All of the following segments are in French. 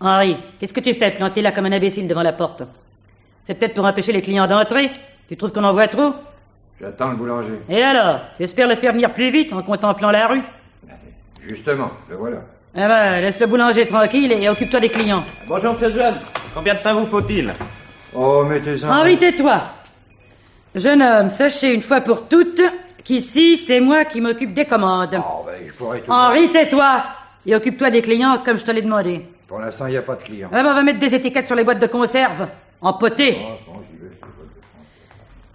Henri, qu'est-ce que tu fais planté là comme un imbécile devant la porte? C'est peut-être pour empêcher les clients d'entrer? Tu trouves qu'on en voit trop? J'attends le boulanger. Et alors? Tu espères le faire venir plus vite en contemplant la rue? Justement, le voilà. Ah ben, laisse le boulanger tranquille et occupe-toi des clients. Bonjour, monsieur Jones. Combien de pain vous faut-il? Oh, mettez-en. Henri, tais-toi! Jeune homme, sachez une fois pour toutes qu'ici, c'est moi qui m'occupe des commandes. Oh, ben, je pourrais tout... Henri, tais-toi! Et occupe-toi des clients comme je te l'ai demandé. Pour l'instant, il n'y a pas de clients. Ah ben, on va mettre des étiquettes sur les boîtes de conserve. En potée. Bon, j'y vais.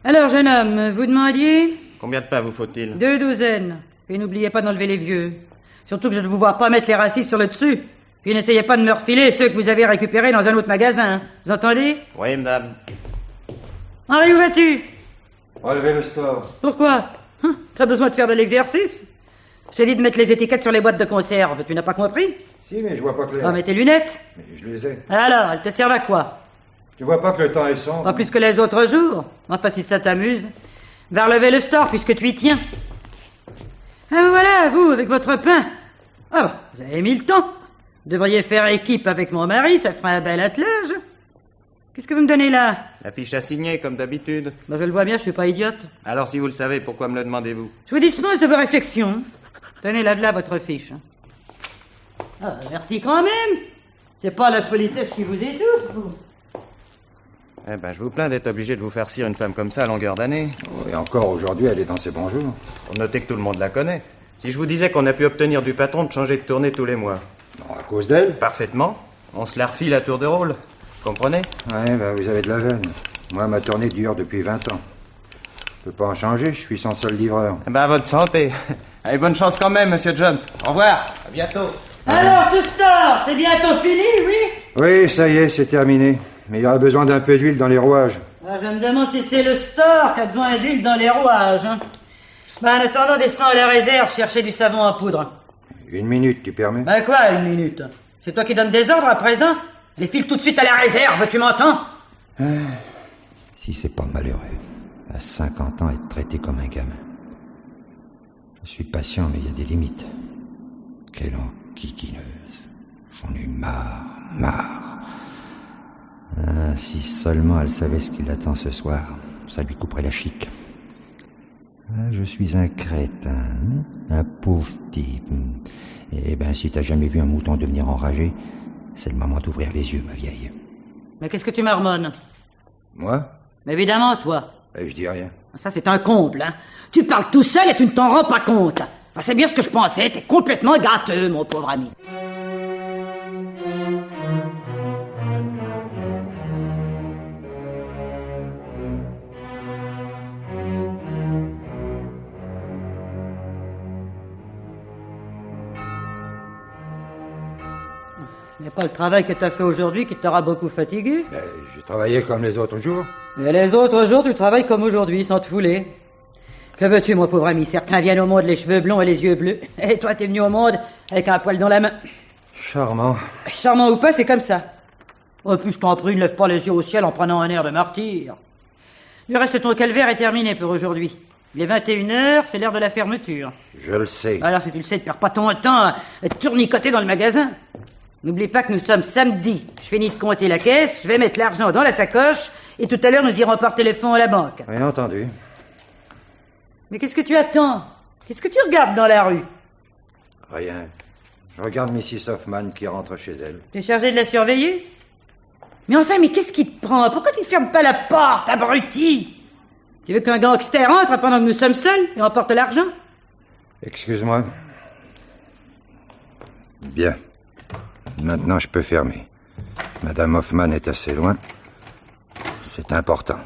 Alors, jeune homme, vous demandiez? Combien de pain vous faut-il? 2 douzaines. Et n'oubliez pas d'enlever les vieux. Surtout que je ne vous vois pas mettre les racistes sur le dessus. Puis n'essayez pas de me refiler ceux que vous avez récupérés dans un autre magasin. Vous entendez? Oui, madame. Henri, où vas-tu? Relevez le store. Pourquoi? T'as besoin de faire de l'exercice? Je t'ai dit de mettre les étiquettes sur les boîtes de conserve. Tu n'as pas compris? Si, mais je vois pas clair. Ah, mais tes lunettes? Mais je les ai. Alors, elles te servent à quoi? Tu vois pas que le temps est sombre? Pas plus que les autres jours. Enfin, si ça t'amuse. Va relever le store puisque tu y tiens. Ah, voilà, vous, avec votre pain. Ah, bah, vous avez mis le temps. Vous devriez faire équipe avec mon mari, ça ferait un bel attelage. Qu'est-ce que vous me donnez là? La fiche à signer, comme d'habitude. Bah, je le vois bien, je suis pas idiote. Alors, si vous le savez, pourquoi me le demandez-vous? Je vous dispense de vos réflexions. Tenez là votre fiche. Ah, merci quand même. C'est pas la politesse qui vous étouffe, vous. Eh ben, je vous plains d'être obligé de vous faire cire une femme comme ça à longueur d'année. Et encore aujourd'hui, elle est dans ses bons jours. Pour noter que tout le monde la connaît. Si je vous disais qu'on a pu obtenir du patron de changer de tournée tous les mois. Non, à cause d'elle? Parfaitement. On se la refile à tour de rôle. Comprenez? Ouais, ben vous avez de la veine. Moi, ma tournée dure depuis 20 ans. Je peux pas en changer, je suis son seul livreur. Eh ben, à votre santé. Allez, bonne chance quand même, monsieur Jones. Au revoir. À bientôt. Alors, ce store, c'est bientôt fini, oui? Oui, ça y est, c'est terminé. Mais il y aura besoin d'un peu d'huile dans les rouages. Ah, je me demande si c'est le store qui a besoin d'huile dans les rouages. Hein. Ben, en attendant, descends à la réserve chercher du savon en poudre. 1 minute, tu permets? Ben quoi, 1 minute? C'est toi qui donnes des ordres à présent? Les file tout de suite à la réserve, tu m'entends? Si c'est pas malheureux, à 50 ans, être traité comme un gamin. Je suis patient, mais il y a des limites. Quelle enquiquineuse. J'en ai marre. Ah, si seulement elle savait ce qui l'attend ce soir, ça lui couperait la chic. Ah, je suis un crétin, un pauvre type. Eh ben, si t'as jamais vu un mouton devenir enragé, c'est le moment d'ouvrir les yeux, ma vieille. Mais qu'est-ce que tu marmonnes? Moi? Évidemment, toi. Je dis rien. Ça, c'est un comble, hein. Tu parles tout seul et tu ne t'en rends pas compte. Ah, c'est bien ce que je pensais, t'es complètement gâteux, mon pauvre ami. Ce n'est pas le travail que tu as fait aujourd'hui qui t'aura beaucoup fatigué. J'ai travaillé comme les autres jours. Mais les autres jours, tu travailles comme aujourd'hui, sans te fouler. Que veux-tu, mon pauvre ami? Certains viennent au monde les cheveux blonds et les yeux bleus. Et toi, t'es venu au monde avec un poil dans la main. Charmant. Charmant ou pas, c'est comme ça. Oh, puis je t'en prie, ne lève pas les yeux au ciel en prenant un air de martyr. Le reste de ton calvaire est terminé pour aujourd'hui. Il est 21h, c'est l'heure de la fermeture. Je le sais. Alors, si tu le sais, ne perds pas ton temps à tournicoter dans le magasin. N'oublie pas que nous sommes samedi. Je finis de compter la caisse, je vais mettre l'argent dans la sacoche, et tout à l'heure, nous irons porter les fonds à la banque. Rien entendu. Mais qu'est-ce que tu attends? Qu'est-ce que tu regardes dans la rue? Rien. Je regarde Mrs. Hoffman qui rentre chez elle. T'es chargé de la surveiller? Mais enfin, mais qu'est-ce qui te prend? Pourquoi tu ne fermes pas la porte, abruti? Tu veux qu'un gangster entre pendant que nous sommes seuls et emporte l'argent? Excuse-moi. Bien. Maintenant, je peux fermer. Madame Hoffman est assez loin. C'est important.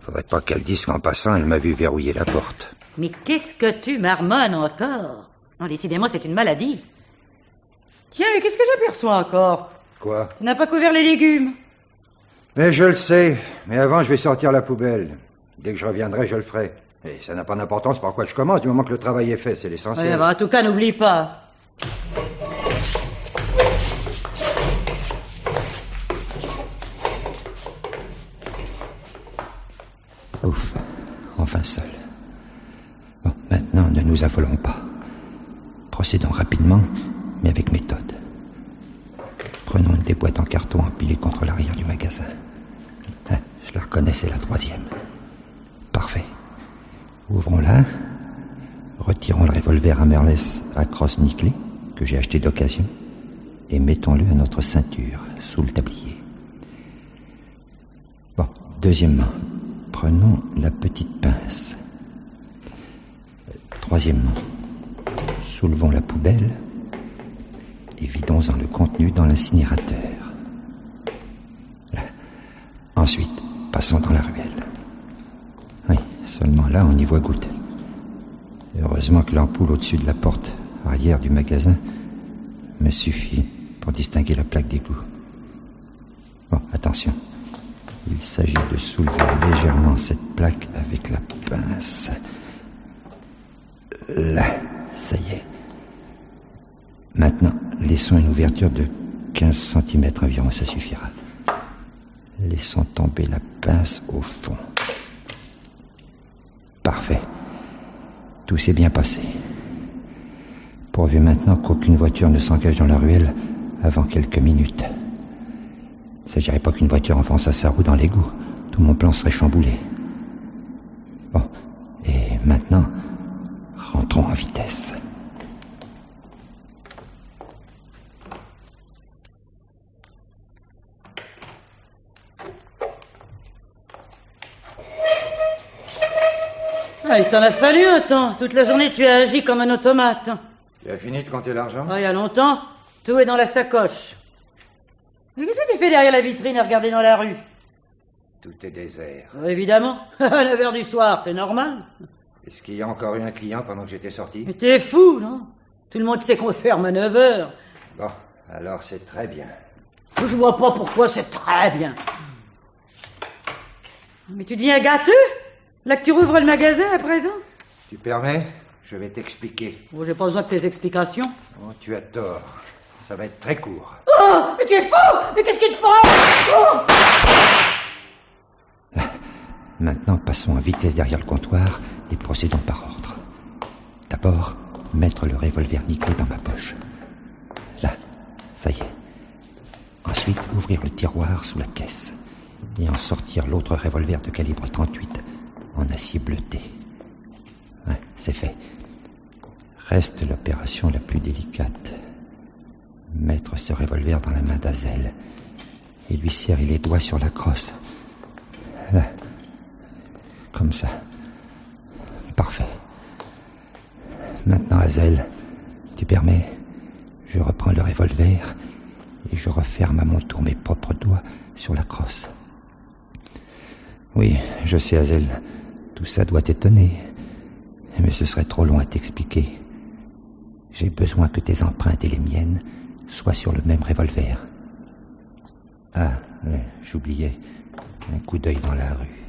Faudrait pas qu'elle dise qu'en passant, elle m'a vu verrouiller la porte. Mais qu'est-ce que tu marmonnes encore? Non, décidément, c'est une maladie. Tiens, mais qu'est-ce que j'aperçois encore? Quoi? Tu n'as pas couvert les légumes. Mais je le sais. Mais avant, je vais sortir la poubelle. Dès que je reviendrai, je le ferai. Et ça n'a pas d'importance par quoi je commence, du moment que le travail est fait, c'est l'essentiel. Ouais, bah, en tout cas, n'oublie pas. Ouf, enfin seul. Bon, maintenant, ne nous affolons pas. Procédons rapidement, mais avec méthode. Prenons une des boîtes en carton empilées contre l'arrière du magasin. Ah, je la reconnais, c'est la 3e. Parfait. Ouvrons-la. Retirons le revolver Hammerless à crosse nickelée que j'ai acheté d'occasion et mettons-le à notre ceinture, sous le tablier. Bon, deuxièmement, prenons la petite pince. Troisièmement, soulevons la poubelle et vidons-en le contenu dans l'incinérateur. Là. Ensuite, passons dans la ruelle. Oui, seulement là, on y voit goutte. Heureusement que l'ampoule au-dessus de la porte arrière du magasin me suffit pour distinguer la plaque d'égout. Bon, attention. Il s'agit de soulever légèrement cette plaque avec la pince. Là, ça y est. Maintenant, laissons une ouverture de 15 cm environ, ça suffira. Laissons tomber la pince au fond. Parfait. Tout s'est bien passé. Pourvu maintenant qu'aucune voiture ne s'engage dans la ruelle avant quelques minutes. Il ne s'agirait pas qu'une voiture enfonçât sa roue dans l'égout. Tout mon plan serait chamboulé. Bon, et maintenant, rentrons en vitesse. Ah, il t'en a fallu un temps. Toute la journée, tu as agi comme un automate. Tu as fini de compter l'argent? Ah, il y a longtemps. Tout est dans la sacoche. Mais qu'est-ce que tu fais derrière la vitrine à regarder dans la rue? Tout est désert. Évidemment. À 9h du soir, c'est normal. Est-ce qu'il y a encore eu un client pendant que j'étais sorti? Mais t'es fou, non? Tout le monde sait qu'on ferme à 9h. Bon, alors c'est très bien. Je vois pas pourquoi c'est très bien. Mais tu deviens gâteux? Là que tu rouvres le magasin à présent? Tu permets? Je vais t'expliquer. Oh, j'ai pas besoin de tes explications. Oh, tu as tort. Ça va être très court. Oh, mais tu es fou! Mais qu'est-ce qui te prend? Oh! Maintenant, passons à vitesse derrière le comptoir et procédons par ordre. D'abord, mettre le revolver nickelé dans ma poche. Là, ça y est. Ensuite, ouvrir le tiroir sous la caisse et en sortir l'autre revolver de calibre 38 en acier bleuté. Ouais, c'est fait. Reste l'opération la plus délicate. Mettre ce revolver dans la main d'Azel et lui serrer les doigts sur la crosse. Là. Comme ça. Parfait. Maintenant, Azel, tu permets? Je reprends le revolver et je referme à mon tour mes propres doigts sur la crosse. Oui, je sais, Azel, tout ça doit t'étonner, mais ce serait trop long à t'expliquer. J'ai besoin que tes empreintes et les miennes soient sur le même revolver. Ah, ouais, j'oubliais. Un coup d'œil dans la rue.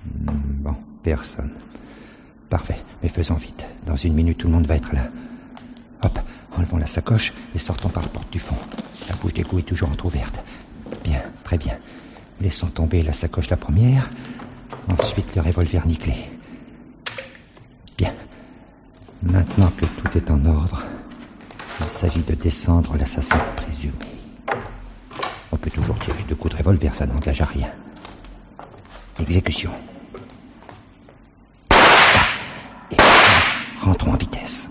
Bon, personne. Parfait, mais faisons vite. Dans 1 minute, tout le monde va être là. Hop, enlevons la sacoche et sortons par la porte du fond. La bouche d'égout est toujours entrouverte. Bien, très bien. Laissons tomber la sacoche la première. Ensuite, le revolver nickelé. Bien. Maintenant que tout est en ordre, il s'agit de descendre l'assassin présumé. On peut toujours tirer 2 coups de revolver, ça n'engage à rien. Exécution. Et rentrons en vitesse.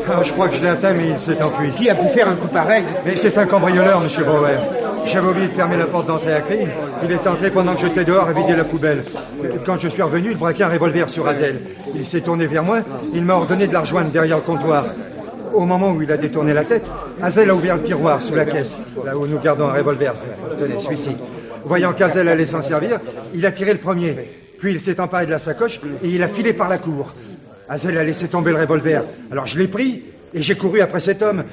Ah, je crois que je l'ai atteint, mais il s'est enfui. Qui a pu faire un coup pareil? Mais c'est un cambrioleur, monsieur Bauer. J'avais oublié de fermer la porte d'entrée à clé. Il est entré pendant que j'étais dehors à vider la poubelle. Quand je suis revenu, il braquait un revolver sur Azel. Il s'est tourné vers moi. Il m'a ordonné de la rejoindre derrière le comptoir. Au moment où il a détourné la tête, Azel a ouvert le tiroir sous la caisse, là où nous gardons un revolver. Tenez, celui-ci. Voyant qu'Azel allait s'en servir, il a tiré le premier. Puis il s'est emparé de la sacoche et il a filé par la cour. Azel a laissé tomber le revolver. Alors je l'ai pris et j'ai couru après cet homme.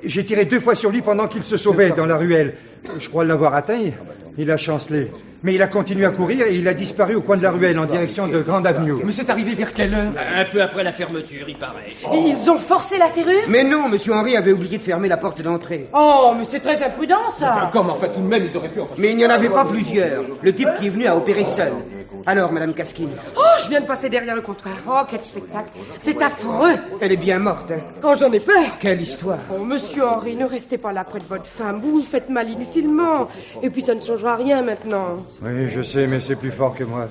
J'ai tiré 2 fois sur lui pendant qu'il se sauvait dans la ruelle. Je crois l'avoir atteint. Il a chancelé. Mais il a continué à courir et il a disparu au coin de la ruelle en direction de Grande Avenue. Mais c'est arrivé vers quelle heure? Un peu après la fermeture, il paraît. Et ils ont forcé la serrure? Mais non, monsieur Henry avait oublié de fermer la porte d'entrée. Oh, mais c'est très imprudent, ça. Comment? Enfin, tout de même, ils auraient pu... Mais il n'y en avait pas plusieurs. Le type qui est venu a opéré seul. Alors, Madame Kaskine, Oh, je viens de passer derrière le comptoir. Oh, quel spectacle. C'est affreux. elle est bien morte, hein. Oh, j'en ai peur. Quelle histoire. Oh, monsieur Henry, ne restez pas là près de votre femme. Vous vous faites mal inutilement. Et puis ça ne changera rien maintenant. Oui, je sais, mais c'est plus fort que moi.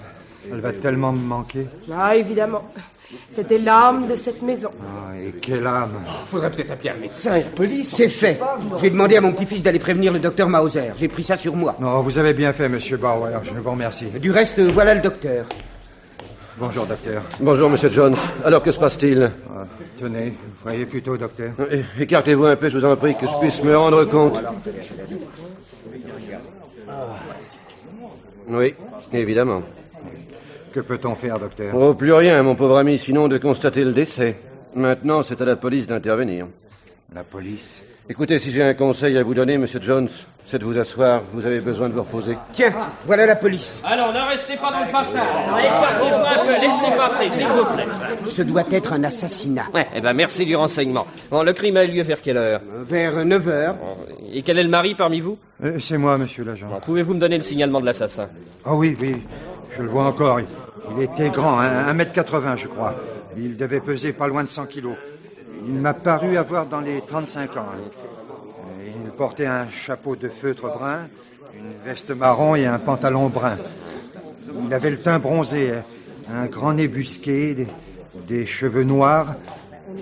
Elle va tellement me manquer. Ah, évidemment. C'était l'âme de cette maison. Ah, et quelle âme. Faudrait peut-être appeler un médecin et la police. C'est fait. J'ai demandé à mon petit-fils d'aller prévenir le docteur Mauser. J'ai pris ça sur moi. Non, vous avez bien fait, monsieur Bauer. Je vous remercie. Du reste, voilà le docteur. Bonjour, docteur. Bonjour, monsieur Jones. Alors, que se passe-t-il? Ah, tenez, voyez plutôt, docteur. Écartez-vous un peu, je vous en prie, que je puisse me rendre compte. Oui, évidemment. Que peut-on faire, docteur? Oh, plus rien, mon pauvre ami, sinon de constater le décès. Maintenant, c'est à la police d'intervenir. La police? Écoutez, si j'ai un conseil à vous donner, monsieur Jones, c'est de vous asseoir. Vous avez besoin de vous reposer. Tiens, voilà la police. Alors, ne restez pas dans le passage. Écartez-vous un peu, laissez passer, s'il vous plaît. Ce doit être un assassinat. Ouais, eh ben merci du renseignement. Bon, le crime a eu lieu vers quelle heure? Vers 9 heures. Et quel est le mari parmi vous? C'est moi, monsieur l'agent. Bon, pouvez-vous me donner le signalement de l'assassin? Ah oui, oui, je le vois encore. Il était grand, 1m80, je crois. Il devait peser pas loin de 100 kilos. Il m'a paru avoir dans les 35 ans. Il portait un chapeau de feutre brun, une veste marron et un pantalon brun. Il avait le teint bronzé, un grand nez busqué, des cheveux noirs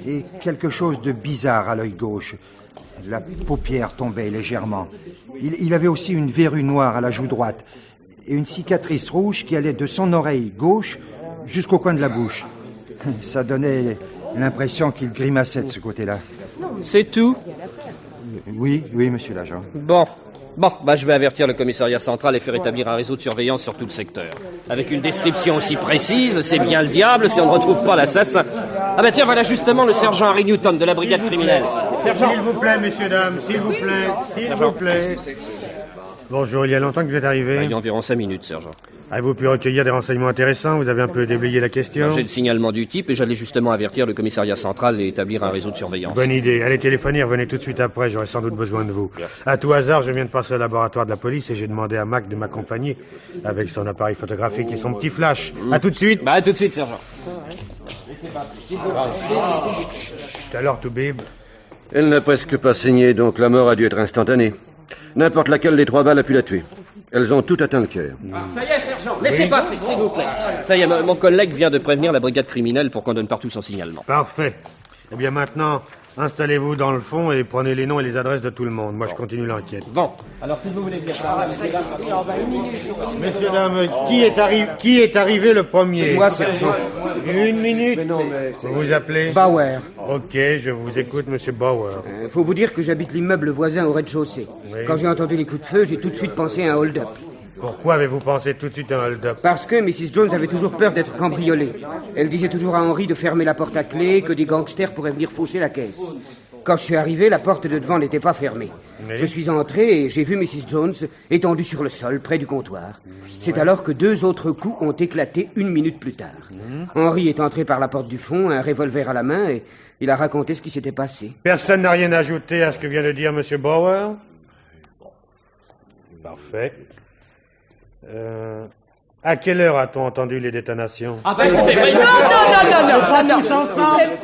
et quelque chose de bizarre à l'œil gauche. La paupière tombait légèrement. Il avait aussi une verrue noire à la joue droite et une cicatrice rouge qui allait de son oreille gauche jusqu'au coin de la bouche. Ça donnait l'impression qu'il grimaçait de ce côté-là. C'est tout? Oui, oui, monsieur l'agent. Bon, je vais avertir le commissariat central et faire établir un réseau de surveillance sur tout le secteur. Avec une description aussi précise, c'est bien le diable si on ne retrouve pas l'assassin. Ah ben tiens, voilà justement le sergent Harry Newton de la brigade criminelle. Sergent. S'il vous plaît, messieurs, dames, s'il vous plaît, s'il vous plaît. Bonjour, il y a longtemps que vous êtes arrivé? Il y a environ 5 minutes, sergent. Avez-vous pu recueillir des renseignements intéressants? Vous avez un peu déblayé la question? J'ai le signalement du type et j'allais justement avertir le commissariat central et établir un réseau de surveillance. Bonne idée. Allez téléphoner, revenez tout de suite après, j'aurai sans doute besoin de vous. À tout hasard, je viens de passer au laboratoire de la police et j'ai demandé à Mac de m'accompagner avec son appareil photographique et son petit flash. À tout de suite. Bah, à tout de suite, sergent. Alors, Toubib? Elle n'a presque pas saigné, donc la mort a dû être instantanée. N'importe laquelle des 3 balles a pu la tuer. Elles ont toutes atteint le cœur. Ça y est, sergent, laissez passer, s'il vous plaît. Ça y est, mon collègue vient de prévenir la brigade criminelle pour qu'on donne partout son signalement. Parfait. Eh bien maintenant, installez-vous dans le fond et prenez les noms et les adresses de tout le monde. Moi, je continue l'enquête. Bon, alors si vous voulez bien parler, Messieurs, dames, qui est arrivé le premier? Moi, sergent. Une minute. Mais non, mais Vous vous appelez? Bauer. Ok, je vous écoute, monsieur Bauer. Faut vous dire que j'habite l'immeuble voisin au rez-de-chaussée. Oui. Quand j'ai entendu les coups de feu, j'ai tout de suite pensé à un hold-up. Pourquoi avez-vous pensé tout de suite à un hold-up? Parce que Mrs. Jones avait toujours peur d'être cambriolée. Elle disait toujours à Henry de fermer la porte à clé, que des gangsters pourraient venir faucher la caisse. Quand je suis arrivé, la porte de devant n'était pas fermée. Oui. Je suis entré et j'ai vu Mrs. Jones étendue sur le sol, près du comptoir. C'est alors que 2 autres coups ont éclaté 1 minute plus tard. Henry est entré par la porte du fond, un revolver à la main, et il a raconté ce qui s'était passé. Personne n'a rien ajouté à ce que vient de dire monsieur Bauer? Parfait. À quelle heure a-t-on entendu les détonations? Ah ben écoutez, Non.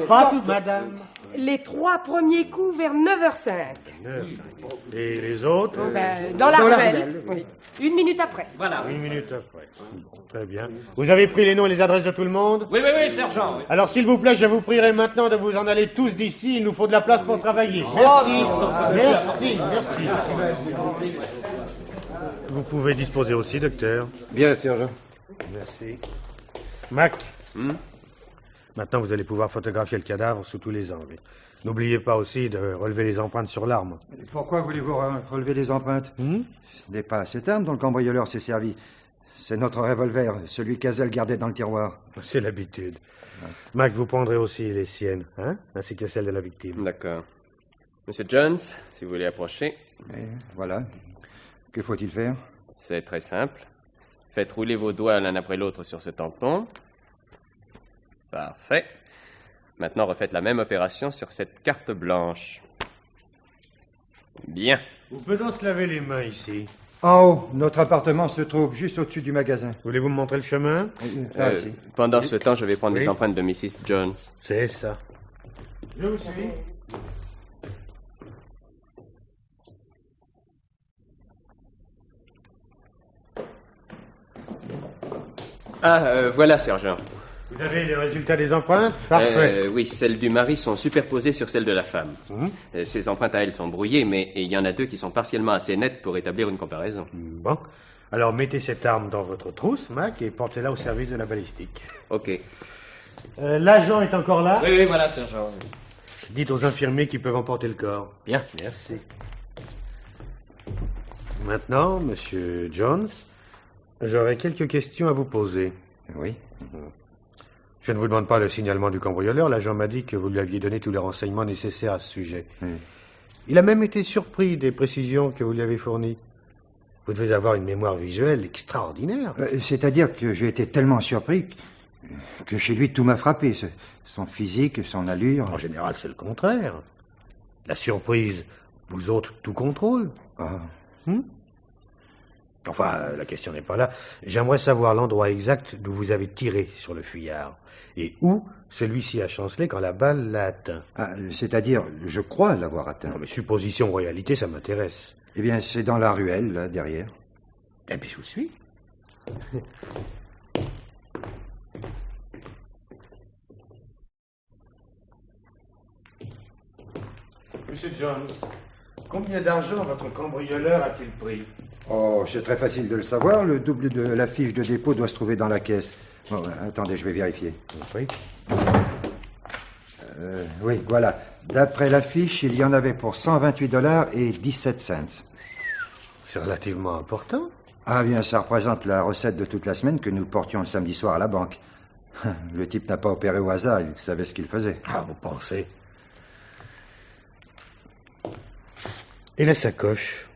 Pas tout, madame. Les 3 premiers coups vers 9h05. Et les autres? Dans la Dans la ruelle. ruelle. Oui. 1 minute après. Voilà. 1 minute après. Très bien. Vous avez pris les noms et les adresses de tout le monde? Oui, sergent. Oui. Alors, s'il vous plaît, je vous prierai maintenant de vous en aller tous d'ici. Il nous faut de la place pour travailler. Merci. Merci. Vous pouvez disposer aussi, docteur. Bien, sergent. Merci. Mac. Maintenant, vous allez pouvoir photographier le cadavre sous tous les angles. N'oubliez pas aussi de relever les empreintes sur l'arme. Pourquoi voulez-vous relever les empreintes? Ce n'est pas cette arme dont le cambrioleur s'est servi. C'est notre revolver, celui qu'Hazel gardait dans le tiroir. C'est l'habitude. Mac, vous prendrez aussi les siennes, hein, ainsi que celles de la victime. D'accord. Monsieur Jones, si vous voulez approcher. Et voilà. Que faut-il faire? C'est très simple. Faites rouler vos doigts l'un après l'autre sur ce tampon. Parfait. Maintenant, refaites la même opération sur cette carte blanche. Bien. On peut donc se laver les mains ici. En haut, notre appartement se trouve juste au-dessus du magasin. Voulez-vous me montrer le chemin? Ici. Pendant ce temps, je vais prendre les Oui. empreintes de Mrs. Jones. C'est ça. Je vous suis. Voilà, sergent. Vous avez les résultats des empreintes? Parfait. Oui, celles du mari sont superposées sur celles de la femme. Ces empreintes à elle sont brouillées, mais il y en a deux qui sont partiellement assez nettes pour établir une comparaison. Bon. Alors mettez cette arme dans votre trousse, Mac, et portez-la au service de la balistique. Ok. L'agent est encore là? Oui, voilà, sergent. Dites aux infirmiers qu'ils peuvent emporter le corps. Bien. Merci. Maintenant, monsieur Jones, j'aurais quelques questions à vous poser. Oui. Je ne vous demande pas le signalement du cambrioleur. L'agent m'a dit que vous lui aviez donné tous les renseignements nécessaires à ce sujet. Oui. Il a même été surpris des précisions que vous lui avez fournies. Vous devez avoir une mémoire visuelle extraordinaire. C'est-à-dire que j'ai été tellement surpris que chez lui tout m'a frappé. Son physique, son allure. En général, c'est le contraire. La surprise, vous autres, tout contrôle. Ah. Enfin, la question n'est pas là. J'aimerais savoir l'endroit exact d'où vous avez tiré sur le fuyard. Et où celui-ci a chancelé quand la balle l'a atteint. Ah, c'est-à-dire, je crois l'avoir atteint. Non, mais supposition ou réalité, ça m'intéresse. Eh bien, c'est dans la ruelle, là, derrière. Eh bien, je vous suis. Monsieur Jones, combien d'argent votre cambrioleur a-t-il pris? Oh, c'est très facile de le savoir. Le double de la fiche de dépôt doit se trouver dans la caisse. Bon, attendez, je vais vérifier. Oui. Oui, voilà. D'après la fiche, il y en avait pour 128 $ et 17 cents. C'est relativement important. Ah bien, ça représente la recette de toute la semaine que nous portions le samedi soir à la banque. Le type n'a pas opéré au hasard, il savait ce qu'il faisait. Ah, vous pensez. Et la sacoche?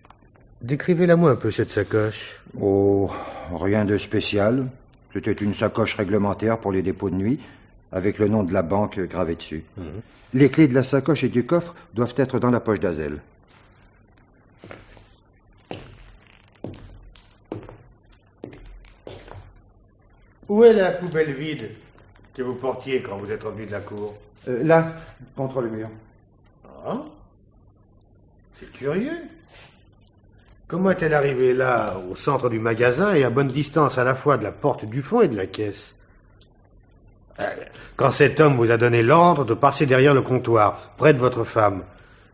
Décrivez-la-moi un peu, cette sacoche. Oh, rien de spécial. C'était une sacoche réglementaire pour les dépôts de nuit, avec le nom de la banque gravé dessus. Les clés de la sacoche et du coffre doivent être dans la poche d'Hazel. Où est la poubelle vide que vous portiez quand vous êtes revenu de la cour? Là, contre le mur. Ah, c'est curieux. Comment est-elle arrivée là, au centre du magasin, et à bonne distance à la fois de la porte du fond et de la caisse? Quand cet homme vous a donné l'ordre de passer derrière le comptoir, près de votre femme,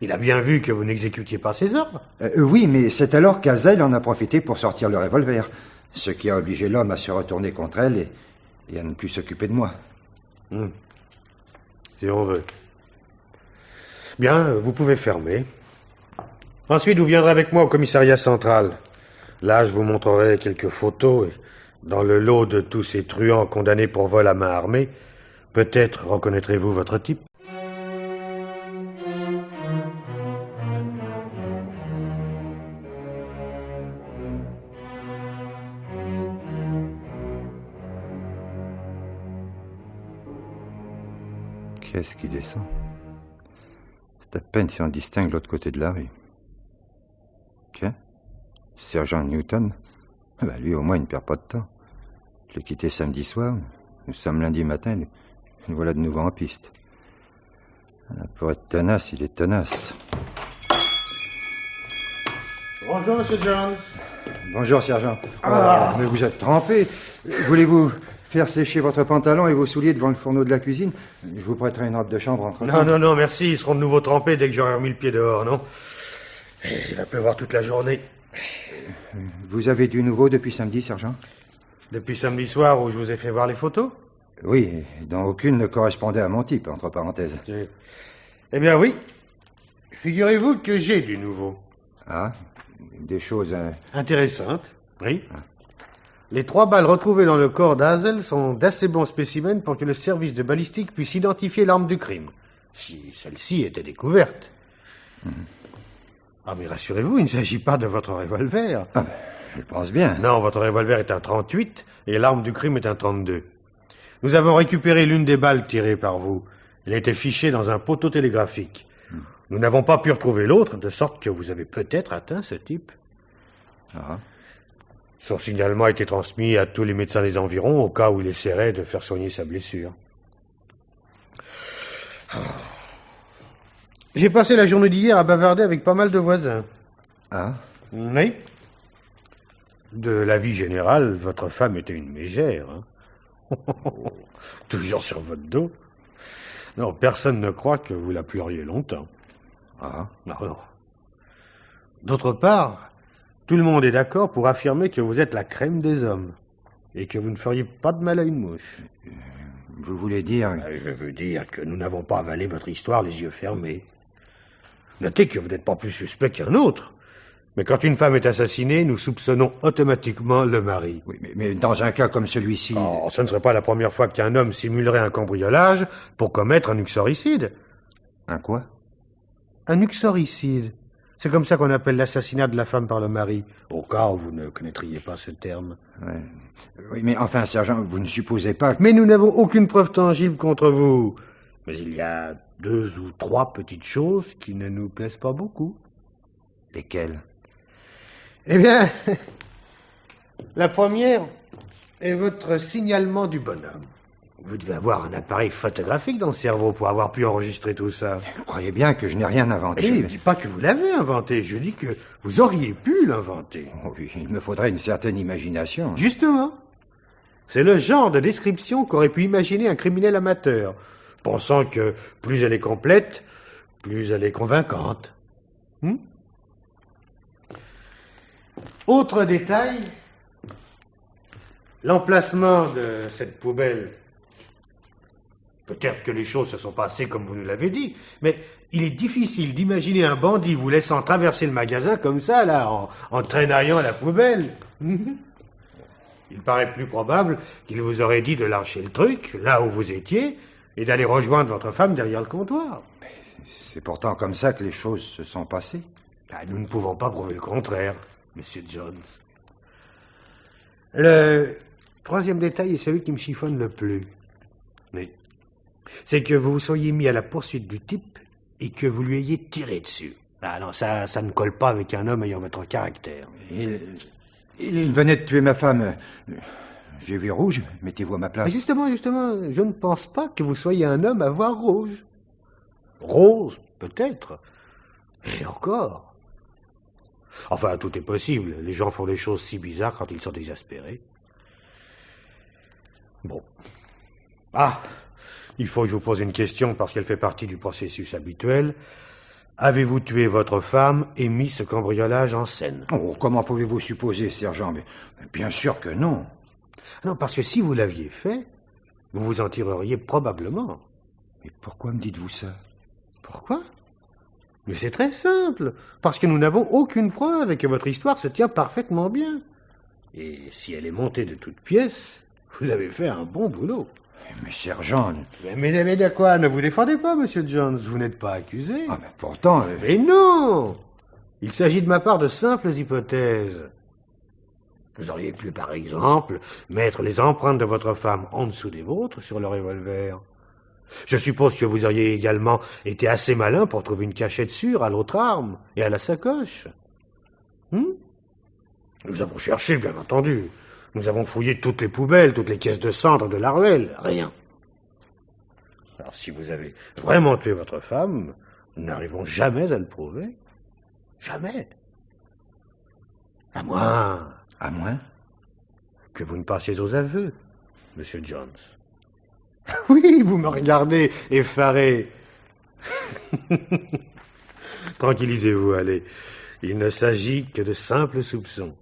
il a bien vu que vous n'exécutiez pas ses ordres? Oui, mais c'est alors qu'Hazel en a profité pour sortir le revolver, ce qui a obligé l'homme à se retourner contre elle et à ne plus s'occuper de moi. Si on veut. Bien, vous pouvez fermer. Ensuite, vous viendrez avec moi au commissariat central. Là, je vous montrerai quelques photos. Et dans le lot de tous ces truands condamnés pour vol à main armée, peut-être reconnaîtrez-vous votre type. Qu'est-ce qui descend? C'est à peine si on distingue l'autre côté de la rue. Tiens, sergent Newton. Ben lui, au moins, il ne perd pas de temps. Je l'ai quitté samedi soir. Nous sommes lundi matin. Le voilà de nouveau en piste. Pour être tenace, il est tenace. Bonjour, monsieur Jones. Bonjour, sergent. Ah, mais vous êtes trempé. Voulez-vous faire sécher votre pantalon et vos souliers devant le fourneau de la cuisine? Je vous prêterai une robe de chambre entre temps. Non, merci. Ils seront de nouveau trempés dès que j'aurai remis le pied dehors, non? Il va pleuvoir toute la journée. Vous avez du nouveau depuis samedi, sergent? Depuis samedi soir où je vous ai fait voir les photos? Oui, dont aucune ne correspondait à mon type, entre parenthèses. Eh bien oui. Figurez-vous que j'ai du nouveau. Ah, des choses... Intéressantes, oui. Les 3 balles retrouvées dans le corps d'Hazel sont d'assez bons spécimens pour que le service de balistique puisse identifier l'arme du crime, si celle-ci était découverte. Ah, mais rassurez-vous, il ne s'agit pas de votre revolver. Ah, ben, je pense bien. Non, votre revolver est un 38 et l'arme du crime est un 32. Nous avons récupéré l'une des balles tirées par vous. Elle était fichée dans un poteau télégraphique. Nous n'avons pas pu retrouver l'autre, de sorte que vous avez peut-être atteint ce type. Ah. Son signalement a été transmis à tous les médecins des environs au cas où il essaierait de faire soigner sa blessure. J'ai passé la journée d'hier à bavarder avec pas mal de voisins. Ah? Oui. De la vie générale, votre femme était une mégère. Hein. Toujours sur votre dos. Non, personne ne croit que vous la pleuriez longtemps. Ah? Non. D'autre part, tout le monde est d'accord pour affirmer que vous êtes la crème des hommes et que vous ne feriez pas de mal à une mouche. Vous voulez dire... Je veux dire que nous n'avons pas avalé votre histoire les yeux fermés. Notez que vous n'êtes pas plus suspect qu'un autre. Mais quand une femme est assassinée, nous soupçonnons automatiquement le mari. Oui, mais dans un cas comme celui-ci... Oh, ce ne serait pas la première fois qu'un homme simulerait un cambriolage pour commettre un uxoricide. Un quoi? Un uxoricide. C'est comme ça qu'on appelle l'assassinat de la femme par le mari, au cas où vous ne connaîtriez pas ce terme. Ouais. Oui, mais enfin, sergent, vous ne supposez pas... Mais nous n'avons aucune preuve tangible contre vous. Mais il y a 2 ou 3 petites choses qui ne nous plaisent pas beaucoup. Lesquelles? Eh bien, la première est votre signalement du bonhomme. Vous devez avoir un appareil photographique dans le cerveau pour avoir pu enregistrer tout ça. Vous croyez bien que je n'ai rien inventé? Je ne dis pas que vous l'avez inventé, je dis que vous auriez pu l'inventer. Oh oui, il me faudrait une certaine imagination. Justement. C'est le genre de description qu'aurait pu imaginer un criminel amateur, pensant que plus elle est complète, plus elle est convaincante. Autre détail, l'emplacement de cette poubelle. Peut-être que les choses se sont passées comme vous nous l'avez dit, mais il est difficile d'imaginer un bandit vous laissant traverser le magasin comme ça, là, en traînaillant à la poubelle. Il paraît plus probable qu'il vous aurait dit de lâcher le truc, là où vous étiez, et d'aller rejoindre votre femme derrière le comptoir. C'est pourtant comme ça que les choses se sont passées. Nous ne pouvons pas prouver le contraire, Monsieur Jones. Le 3e détail est celui qui me chiffonne le plus. Mais c'est que vous vous soyez mis à la poursuite du type et que vous lui ayez tiré dessus. Ah non, ça ne colle pas avec un homme ayant votre caractère. Il venait de tuer ma femme. J'ai vu rouge. Mettez-vous à ma place. Mais justement, je ne pense pas que vous soyez un homme à voir rouge. Rose, peut-être. Et encore. Enfin, tout est possible. Les gens font des choses si bizarres quand ils sont exaspérés. Bon. Ah, il faut que je vous pose une question parce qu'elle fait partie du processus habituel. Avez-vous tué votre femme et mis ce cambriolage en scène? Oh, comment pouvez-vous supposer, sergent? Mais bien sûr que non. Non, parce que si vous l'aviez fait, vous vous en tireriez probablement. Mais pourquoi me dites-vous ça? Pourquoi? Mais c'est très simple, parce que nous n'avons aucune preuve et que votre histoire se tient parfaitement bien. Et si elle est montée de toutes pièces, vous avez fait un bon boulot. Mais sergent... Mais de quoi? Ne vous défendez pas, Monsieur Jones, vous n'êtes pas accusé. Ah, mais pourtant... Mais non! Il s'agit de ma part de simples hypothèses. Vous auriez pu, par exemple, mettre les empreintes de votre femme en dessous des vôtres sur le revolver. Je suppose que vous auriez également été assez malin pour trouver une cachette sûre à l'autre arme et à la sacoche. Nous avons cherché, bien entendu. Nous avons fouillé toutes les poubelles, toutes les caisses de cendres de la ruelle. Rien. Alors, si vous avez vraiment tué votre femme, nous n'arrivons jamais à le prouver. Jamais. À moins... À moins que vous ne passiez aux aveux, Monsieur Jones. Oui, vous me regardez, effaré. Tranquillisez-vous, allez. Il ne s'agit que de simples soupçons.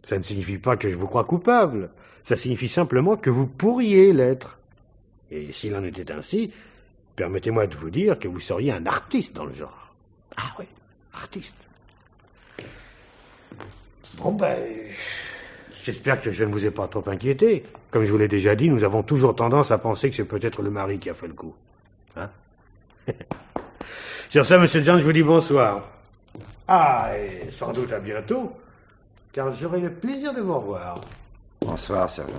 Ça ne signifie pas que je vous crois coupable. Ça signifie simplement que vous pourriez l'être. Et s'il en était ainsi, permettez-moi de vous dire que vous seriez un artiste dans le genre. Ah oui, artiste. Bon j'espère que je ne vous ai pas trop inquiété. Comme je vous l'ai déjà dit, nous avons toujours tendance à penser que c'est peut-être le mari qui a fait le coup. Hein? Sur ça, Monsieur Jones, je vous dis bonsoir. Ah, et sans doute à bientôt, car j'aurai le plaisir de vous revoir. Bonsoir, sergent.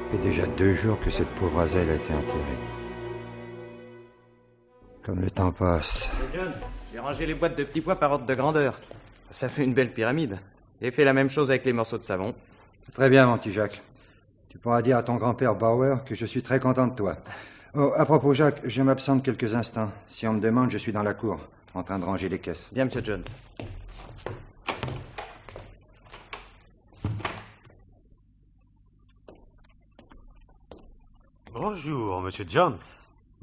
Ça fait déjà 2 jours que cette pauvre Hazel a été enterrée. Comme le temps passe. Hey John, j'ai rangé les boîtes de petits pois par ordre de grandeur. Ça fait une belle pyramide. J'ai fait la même chose avec les morceaux de savon. Très bien, mon petit Jacques. Tu pourras dire à ton grand-père Bauer que je suis très content de toi. Oh, à propos, Jacques, je m'absente quelques instants. Si on me demande, je suis dans la cour, en train de ranger les caisses. Bien, Monsieur Jones. Bonjour, Monsieur Jones.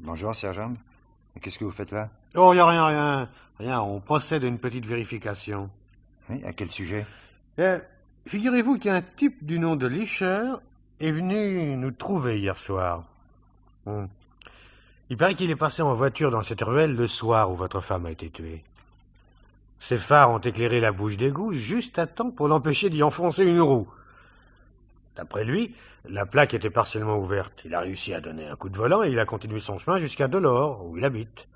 Bonjour, sergent. Qu'est-ce que vous faites là? Oh, y a rien. On procède à une petite vérification. Oui, à quel sujet? Figurez-vous qu'un type du nom de Lischer est venu nous trouver hier soir. Il paraît qu'il est passé en voiture dans cette ruelle le soir où votre femme a été tuée. Ses phares ont éclairé la bouche d'égout juste à temps pour l'empêcher d'y enfoncer une roue. D'après lui, la plaque était partiellement ouverte. Il a réussi à donner un coup de volant et il a continué son chemin jusqu'à Delors, où il habite.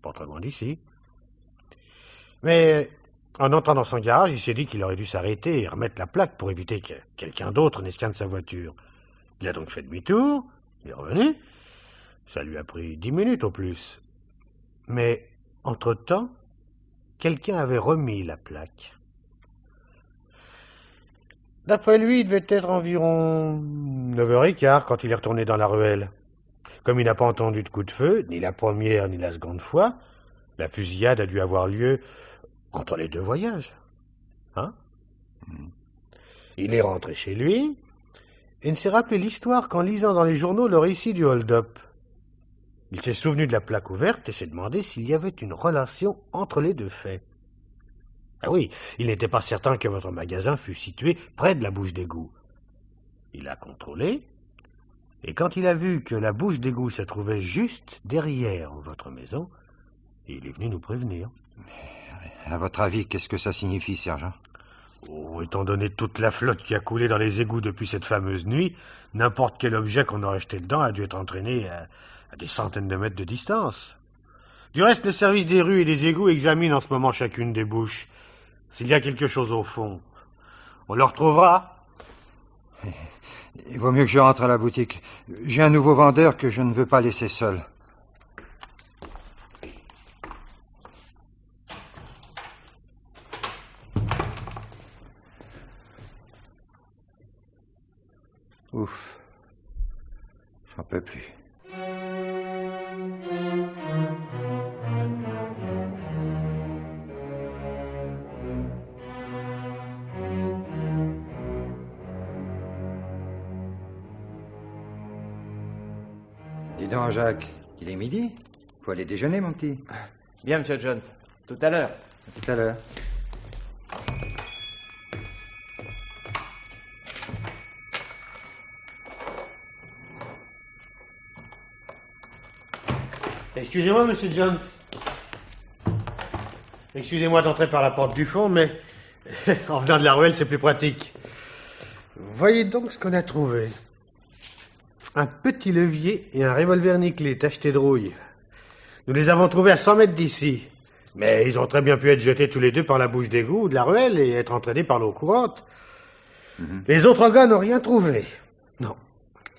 Pas très loin d'ici. Mais en entrant dans son garage, il s'est dit qu'il aurait dû s'arrêter et remettre la plaque pour éviter que quelqu'un d'autre n'escanne sa voiture. Il a donc fait demi-tour, il est revenu. Ça lui a pris 10 minutes au plus. Mais, entre-temps, quelqu'un avait remis la plaque. D'après lui, il devait être environ 9h15 quand il est retourné dans la ruelle. Comme il n'a pas entendu de coup de feu, ni la première ni la seconde fois, la fusillade a dû avoir lieu entre les 2 voyages. Il est rentré chez lui et ne s'est rappelé l'histoire qu'en lisant dans les journaux le récit du hold-up. Il s'est souvenu de la plaque ouverte et s'est demandé s'il y avait une relation entre les 2 faits. Ah oui, il n'était pas certain que votre magasin fût situé près de la bouche d'égout. Il a contrôlé, et quand il a vu que la bouche d'égout se trouvait juste derrière votre maison, il est venu nous prévenir. À votre avis, qu'est-ce que ça signifie, sergent? Oh, étant donné toute la flotte qui a coulé dans les égouts depuis cette fameuse nuit, n'importe quel objet qu'on aurait jeté dedans a dû être entraîné à des centaines de mètres de distance. Du reste, le service des rues et des égouts examine en ce moment chacune des bouches. S'il y a quelque chose au fond, on le retrouvera. Il vaut mieux que je rentre à la boutique. J'ai un nouveau vendeur que je ne veux pas laisser seul. Ouf. J'en peux plus. Dis donc, Jacques, il est midi. Faut aller déjeuner, mon petit. Bien, Monsieur Jones. Tout à l'heure. À tout à l'heure. Excusez-moi, Monsieur Jones. Excusez-moi d'entrer par la porte du fond, mais en venant de la ruelle, c'est plus pratique. Voyez donc ce qu'on a trouvé. Un petit levier et un revolver nickelé tacheté de rouille. Nous les avons trouvés à 100 mètres d'ici. Mais ils ont très bien pu être jetés tous les deux par la bouche d'égout de la ruelle et être entraînés par l'eau courante. Les autres gars n'ont rien trouvé. Non.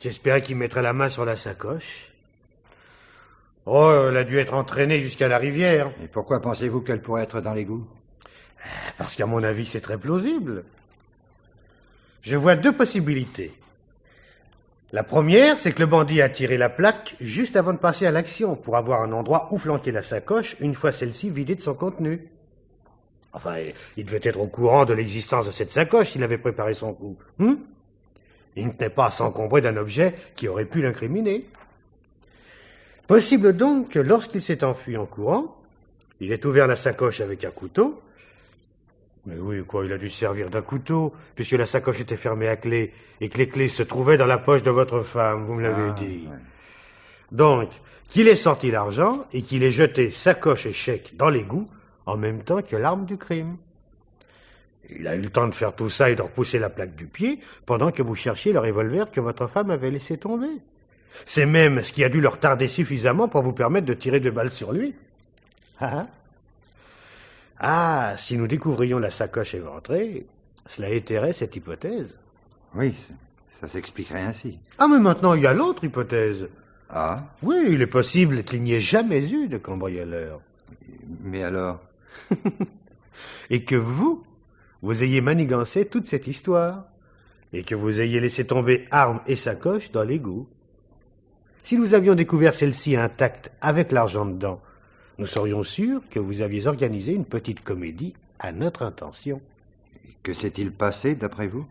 J'espérais qu'ils mettraient la main sur la sacoche. Oh, elle a dû être entraînée jusqu'à la rivière. Et pourquoi pensez-vous qu'elle pourrait être dans l'égout? Parce qu'à mon avis, c'est très plausible. Je vois 2 possibilités. La première, c'est que le bandit a tiré la plaque juste avant de passer à l'action pour avoir un endroit où flanquer la sacoche une fois celle-ci vidée de son contenu. Enfin, il devait être au courant de l'existence de cette sacoche s'il avait préparé son coup. Il ne tenait pas à s'encombrer d'un objet qui aurait pu l'incriminer. Possible donc que lorsqu'il s'est enfui en courant, il ait ouvert la sacoche avec un couteau. Mais oui, quoi, il a dû se servir d'un couteau, puisque la sacoche était fermée à clé, et que les clés se trouvaient dans la poche de votre femme, vous me l'avez dit. Ouais. Donc, qu'il ait sorti l'argent, et qu'il ait jeté sacoche et chèque dans l'égout, en même temps que l'arme du crime. Il a eu le temps de faire tout ça et de repousser la plaque du pied, pendant que vous cherchiez le revolver que votre femme avait laissé tomber. C'est même ce qui a dû le retarder suffisamment pour vous permettre de tirer 2 balles sur lui. Ah, si nous découvrions la sacoche éventrée, cela étairait cette hypothèse. Oui, Ça s'expliquerait ainsi. Ah, mais maintenant, il y a l'autre hypothèse. Ah? Oui, il est possible qu'il n'y ait jamais eu de cambrioleur. Mais alors? Et que vous ayez manigancé toute cette histoire. Et que vous ayez laissé tomber armes et sacoches dans l'égout. Si nous avions découvert celle-ci intacte avec l'argent dedans, nous serions sûrs que vous aviez organisé une petite comédie à notre intention. Que s'est-il passé, d'après vous?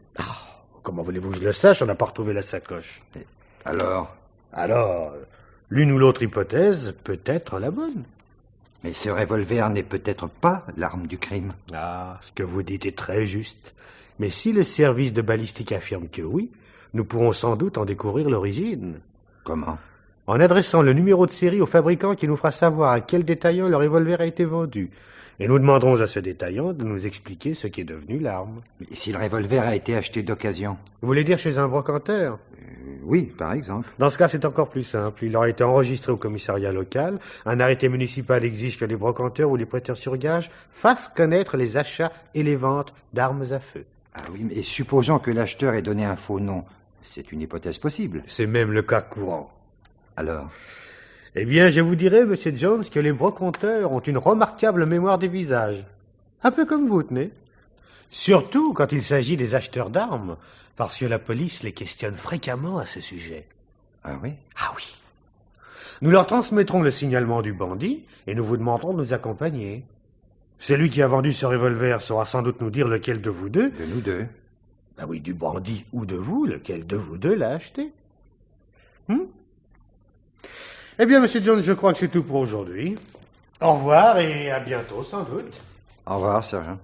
Comment voulez-vous que je le sache? On n'a pas retrouvé la sacoche. Alors? Alors, l'une ou l'autre hypothèse peut être la bonne. Mais ce revolver n'est peut-être pas l'arme du crime. Ah, ce que vous dites est très juste. Mais si le service de balistique affirme que oui, nous pourrons sans doute en découvrir l'origine. Comment? En adressant le numéro de série au fabricant qui nous fera savoir à quel détaillant le revolver a été vendu. Et nous demanderons à ce détaillant de nous expliquer ce qui est devenu l'arme. Mais si le revolver a été acheté d'occasion? Vous voulez dire chez un brocanteur? Oui, par exemple. Dans ce cas, c'est encore plus simple. Il aura été enregistré au commissariat local. Un arrêté municipal exige que les brocanteurs ou les prêteurs sur gage fassent connaître les achats et les ventes d'armes à feu. Ah oui, mais supposons que l'acheteur ait donné un faux nom. C'est une hypothèse possible. C'est même le cas courant. Alors? Eh bien, je vous dirais, Monsieur Jones, que les brocanteurs ont une remarquable mémoire des visages. Un peu comme vous, tenez. Surtout quand il s'agit des acheteurs d'armes, parce que la police les questionne fréquemment à ce sujet. Ah oui? Ah oui. Nous leur transmettrons le signalement du bandit et nous vous demanderons de nous accompagner. Celui qui a vendu ce revolver saura sans doute nous dire lequel de vous deux. De nous deux? Ah oui, du bandit ou de vous, lequel de vous deux l'a acheté. Eh bien, Monsieur Jones, je crois que c'est tout pour aujourd'hui. Au revoir et à bientôt, sans doute. Au revoir, sergent.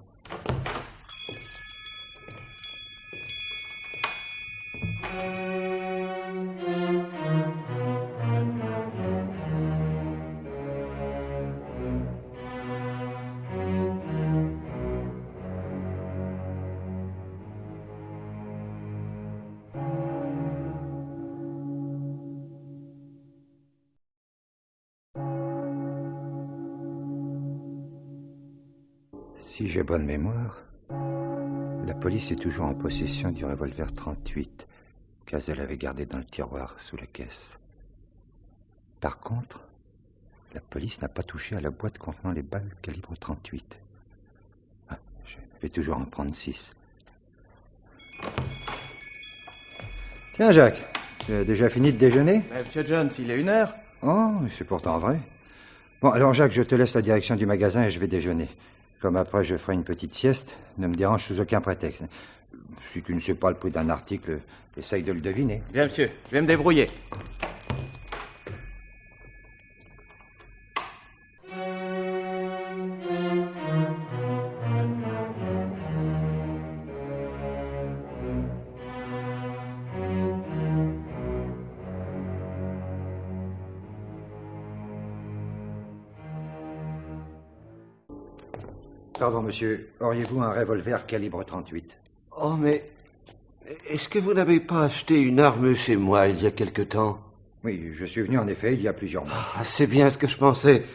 Si j'ai bonne mémoire, la police est toujours en possession du revolver 38 qu'Hazel avait gardé dans le tiroir sous la caisse. Par contre, la police n'a pas touché à la boîte contenant les balles calibre 38. Ah, je vais toujours en prendre 6. Tiens, Jacques, tu as déjà fini de déjeuner? Monsieur Jones, il est 1h. Oh, mais c'est pourtant vrai. Bon, alors Jacques, je te laisse la direction du magasin et je vais déjeuner. Comme après je ferai une petite sieste, ne me dérange sous aucun prétexte. Si tu ne sais pas le prix d'un article, essaye de le deviner. Bien, monsieur, je vais me débrouiller. Pardon, monsieur, auriez-vous un revolver calibre 38? Oh, mais est-ce que vous n'avez pas acheté une arme chez moi il y a quelque temps? Oui, je suis venu en effet il y a plusieurs mois. Ah, c'est bien ce que je pensais.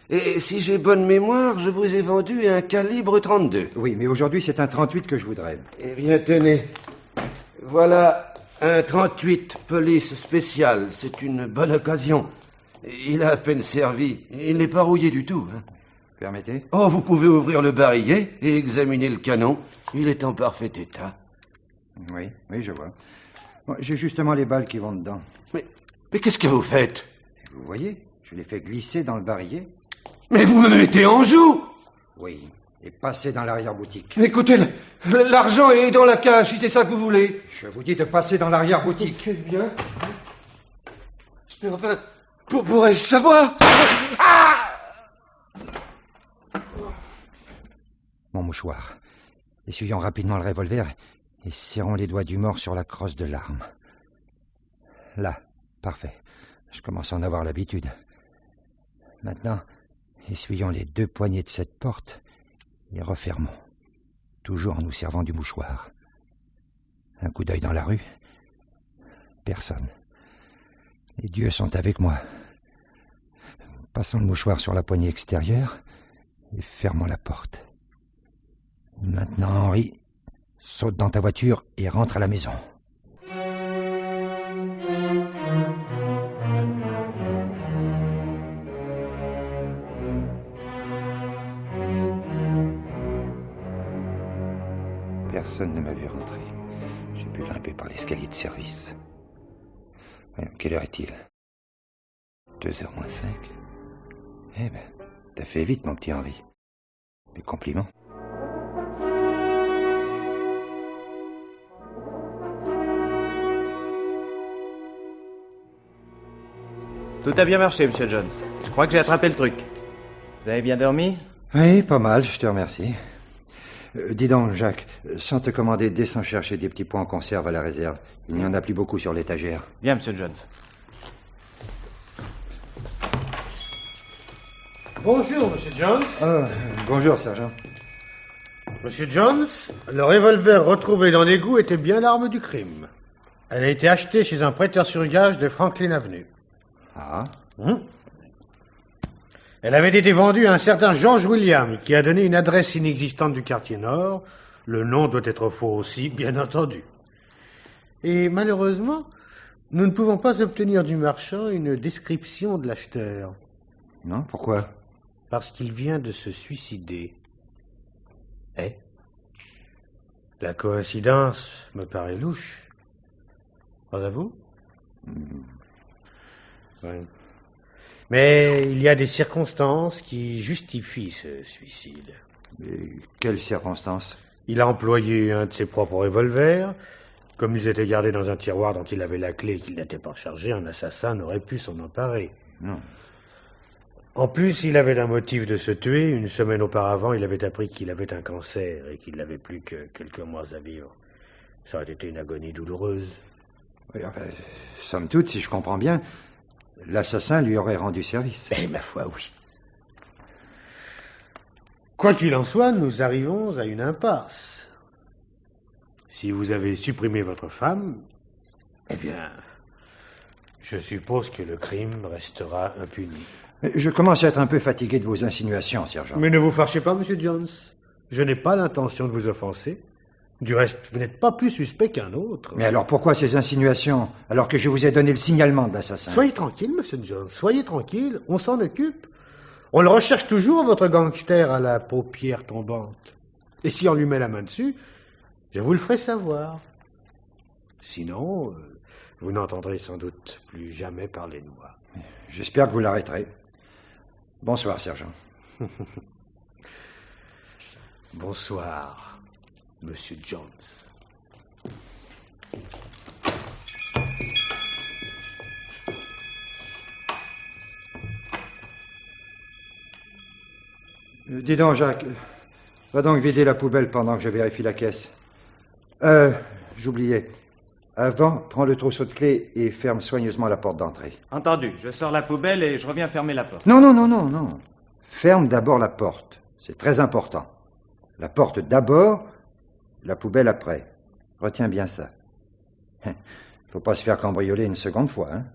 Et si j'ai bonne mémoire, je vous ai vendu un calibre 32. Oui, mais aujourd'hui c'est un 38 que je voudrais. Eh bien, tenez. Voilà un 38 police spécial. C'est une bonne occasion. Il a à peine servi. Il n'est pas rouillé du tout. Permettez? Oh, vous pouvez ouvrir le barillet et examiner le canon. Il est en parfait état. Oui, je vois. Bon, j'ai justement les balles qui vont dedans. Mais qu'est-ce que vous faites? Vous voyez, je les fais glisser dans le barillet. Mais vous me mettez en joue! Oui, et passer dans l'arrière-boutique. Écoutez, l'argent est dans la cage, si c'est ça que vous voulez. Je vous dis de passer dans l'arrière-boutique. Quel bien. Mais enfin, pourrais-je savoir? Mon mouchoir. Essuyons rapidement le revolver et serrons les doigts du mort sur la crosse de l'arme. Là, parfait. Je commence à en avoir l'habitude. Maintenant, essuyons les 2 poignées de cette porte et refermons, toujours en nous servant du mouchoir. Un coup d'œil dans la rue. Personne. Les dieux sont avec moi. Passons le mouchoir sur la poignée extérieure et fermons la porte. Maintenant, Henri, saute dans ta voiture et rentre à la maison. Personne ne m'a vu rentrer. J'ai pu grimper par l'escalier de service. Voyons, quelle heure est-il? 2h moins 5. Eh ben, t'as fait vite, mon petit Henri. Mes compliments. Tout a bien marché, Monsieur Jones. Je crois que j'ai attrapé le truc. Vous avez bien dormi? Oui, pas mal, je te remercie. Dis donc, Jacques, sans te commander, descends chercher des petits pois en conserve à la réserve. Il n'y en a plus beaucoup sur l'étagère. Bien, Monsieur Jones. Bonjour, Monsieur Jones. Bonjour, sergent. Monsieur Jones, le revolver retrouvé dans l'égout était bien l'arme du crime. Elle a été achetée chez un prêteur sur gage de Franklin Avenue. Ah. Elle avait été vendue à un certain George William, qui a donné une adresse inexistante du quartier nord. Le nom doit être faux aussi, bien entendu. Et malheureusement, nous ne pouvons pas obtenir du marchand une description de l'acheteur. Non, pourquoi? Parce qu'il vient de se suicider. La coïncidence me paraît louche. Pas à vous? Oui. Mais il y a des circonstances qui justifient ce suicide. Et quelles circonstances? Il a employé un de ses propres revolvers. Comme ils étaient gardés dans un tiroir dont il avait la clé et qu'il n'était pas chargé, un assassin n'aurait pu s'en emparer. Non. En plus, il avait un motif de se tuer. Une semaine auparavant, il avait appris qu'il avait un cancer et qu'il n'avait plus que quelques mois à vivre. Ça aurait été une agonie douloureuse. Oui, enfin, somme toute, si je comprends bien, l'assassin lui aurait rendu service. Eh, ma foi, oui. Quoi qu'il en soit, nous arrivons à une impasse. Si vous avez supprimé votre femme, eh bien, je suppose que le crime restera impuni. Je commence à être un peu fatigué de vos insinuations, sergent. Mais ne vous fâchez pas, Monsieur Jones. Je n'ai pas l'intention de vous offenser. Du reste, vous n'êtes pas plus suspect qu'un autre. Mais alors pourquoi ces insinuations, alors que je vous ai donné le signalement de l'assassin? Soyez tranquille, Monsieur Jones, soyez tranquille, on s'en occupe. On le recherche toujours, votre gangster à la paupière tombante. Et si on lui met la main dessus, je vous le ferai savoir. Sinon, vous n'entendrez sans doute plus jamais parler de moi. J'espère que vous l'arrêterez. Bonsoir, sergent. Bonsoir, Monsieur Jones. Dis donc, Jacques, va donc vider la poubelle pendant que je vérifie la caisse. J'oubliais. Avant, prends le trousseau de clés et ferme soigneusement la porte d'entrée. Entendu. Je sors la poubelle et je reviens fermer la porte. Non. Ferme d'abord la porte. C'est très important. La porte d'abord, la poubelle après. Retiens bien ça. Faut pas se faire cambrioler une seconde fois, hein.